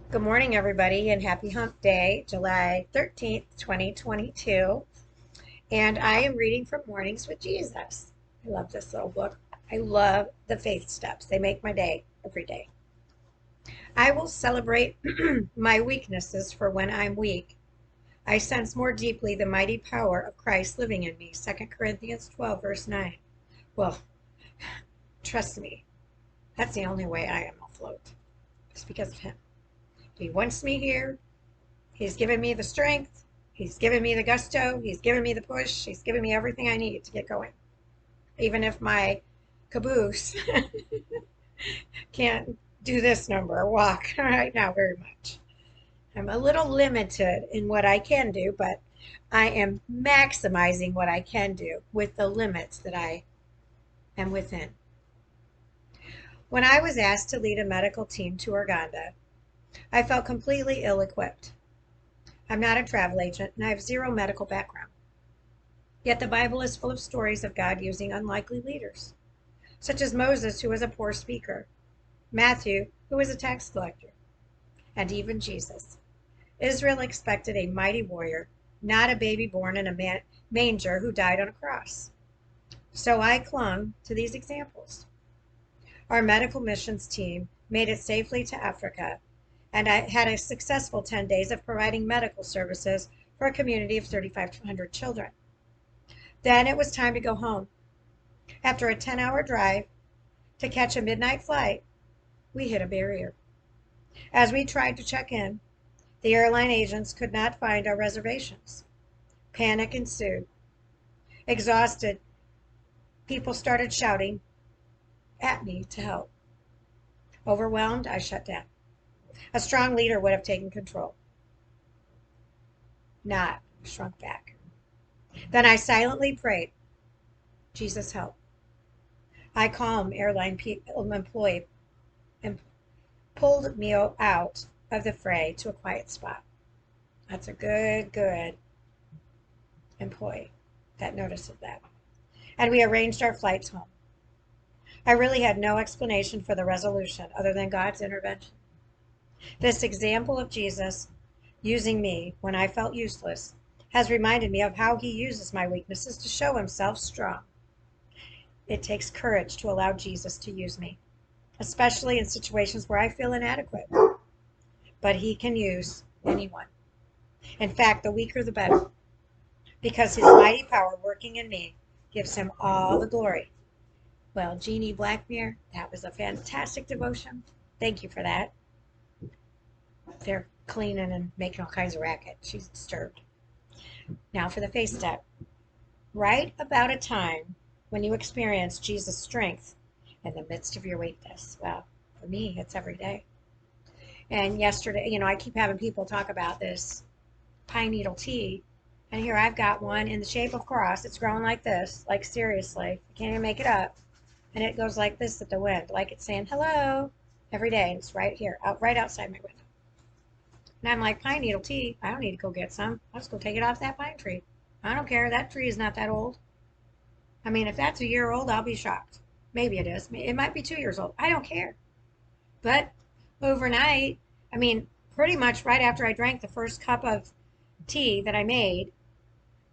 Good morning, everybody, and happy Hump Day, July 13th, 2022. And I am reading from Mornings with Jesus. I love this little book. I love the faith steps, they make my day every day. I will celebrate my weaknesses, for when I'm weak, I sense more deeply the mighty power of Christ living in me. 2 Corinthians 12, verse 9. Well, trust me, that's the only way I am afloat. It's because of Him. He wants me here. He's given me the strength. He's given me the gusto. He's given me the push. He's given me everything I need to get going. Even if my caboose can't do this number or walk right now very much. I'm a little limited in what I can do, but I am maximizing what I can do with the limits that I am within. When I was asked to lead a medical team to Uganda, I felt completely ill-equipped. I'm not a travel agent, and I have zero medical background. Yet the Bible is full of stories of God using unlikely leaders, such as Moses, who was a poor speaker, Matthew, who was a tax collector, and even Jesus. Israel expected a mighty warrior, not a baby born in a manger who died on a cross. So I clung to these examples. Our medical missions team made it safely to Africa, and I had a successful 10 days of providing medical services for a community of 3,500 children. Then it was time to go home. After a 10-hour drive to catch a midnight flight, we hit a barrier. As we tried to check in, the airline agents could not find our reservations. Panic ensued. Exhausted, people started shouting at me to help. Overwhelmed, I shut down. A strong leader would have taken control. Not shrunk back. Then I silently prayed, Jesus, help. I calmed airline employee and pulled me out of the fray to a quiet spot. That's a good employee that noticed that. And we arranged our flights home. I really had no explanation for the resolution other than God's intervention. This example of Jesus using me when I felt useless has reminded me of how He uses my weaknesses to show Himself strong. It takes courage to allow Jesus to use me, especially in situations where I feel inadequate. But He can use anyone. In fact, the weaker the better, because His mighty power working in me gives Him all the glory. Well, Jeannie Blackmere, that was a fantastic devotion. Thank you for that. They're cleaning and making all kinds of racket. She's disturbed. Now for the face step. Write about a time when you experience Jesus' strength in the midst of your weakness. Well, for me, it's every day. And yesterday, I keep having people talk about this pine needle tea. And here I've got one in the shape of cross. It's growing like this, like seriously. I can't even make it up. And it goes like this at the wind, like it's saying hello every day. And it's right here, right outside my window. And I'm like, pine needle tea, I don't need to go get some. I'll just go take it off that pine tree. I don't care. That tree is not that old. I mean, if that's a year old, I'll be shocked. Maybe it is. It might be 2 years old. I don't care. But overnight, I mean, pretty much right after I drank the first cup of tea that I made,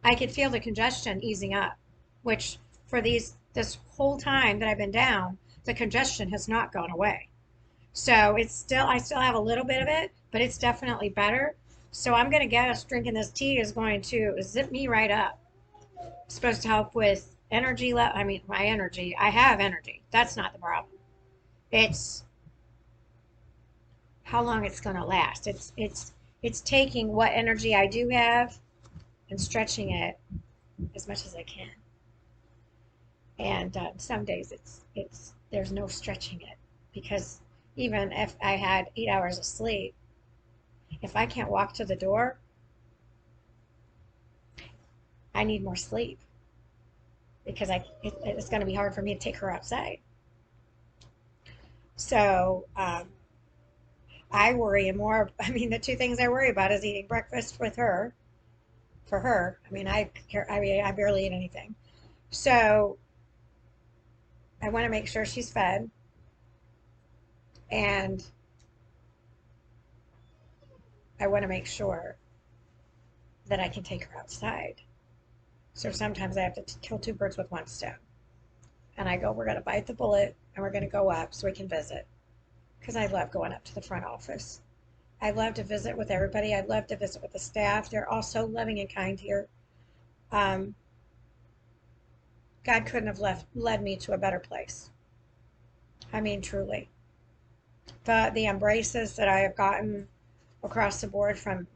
I could feel the congestion easing up, which for this whole time that I've been down, the congestion has not gone away. So I still have a little bit of it, but it's definitely better. So I'm going to guess drinking this tea is going to zip me right up. It's supposed to help with energy. My energy. I have energy. That's not the problem. It's how long it's going to last. It's taking what energy I do have and stretching it as much as I can. And some days there's no stretching it, because even if I had 8 hours of sleep, if I can't walk to the door, I need more sleep, because it's going to be hard for me to take her outside. So I worry more. I mean, the two things I worry about is eating breakfast with her. For her, I mean, I barely eat anything. So I want to make sure she's fed, and I want to make sure that I can take her outside. So sometimes I have to kill two birds with one stone. And I go, we're going to bite the bullet and we're going to go up so we can visit. Because I love going up to the front office. I love to visit with everybody. I love to visit with the staff. They're all so loving and kind here. Um, God couldn't have led me to a better place. I mean, truly. The embraces that I have gotten across the board from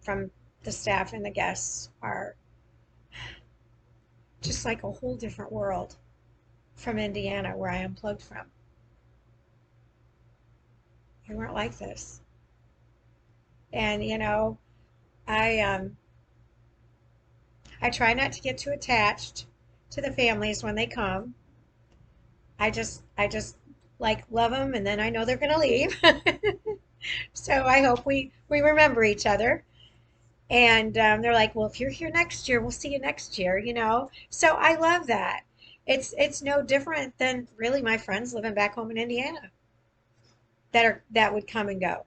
the staff and the guests are just like a whole different world from Indiana, where I unplugged from. They weren't like this. And I I try not to get too attached to the families when they come. I just like love them, and then I know they're going to leave. So I hope we remember each other. And they're like, well, if you're here next year, we'll see you next year. So I love that. It's no different than really my friends living back home in Indiana that would come and go.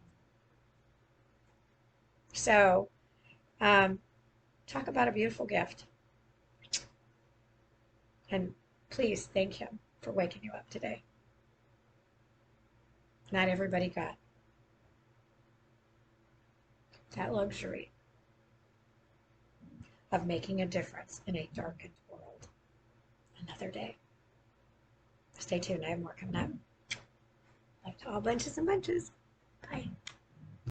So um, talk about a beautiful gift. And please thank him for waking you up today. Not everybody got that luxury of making a difference in a darkened world. Another day. Stay tuned. I have more coming up. Love to all bunches and bunches. Bye.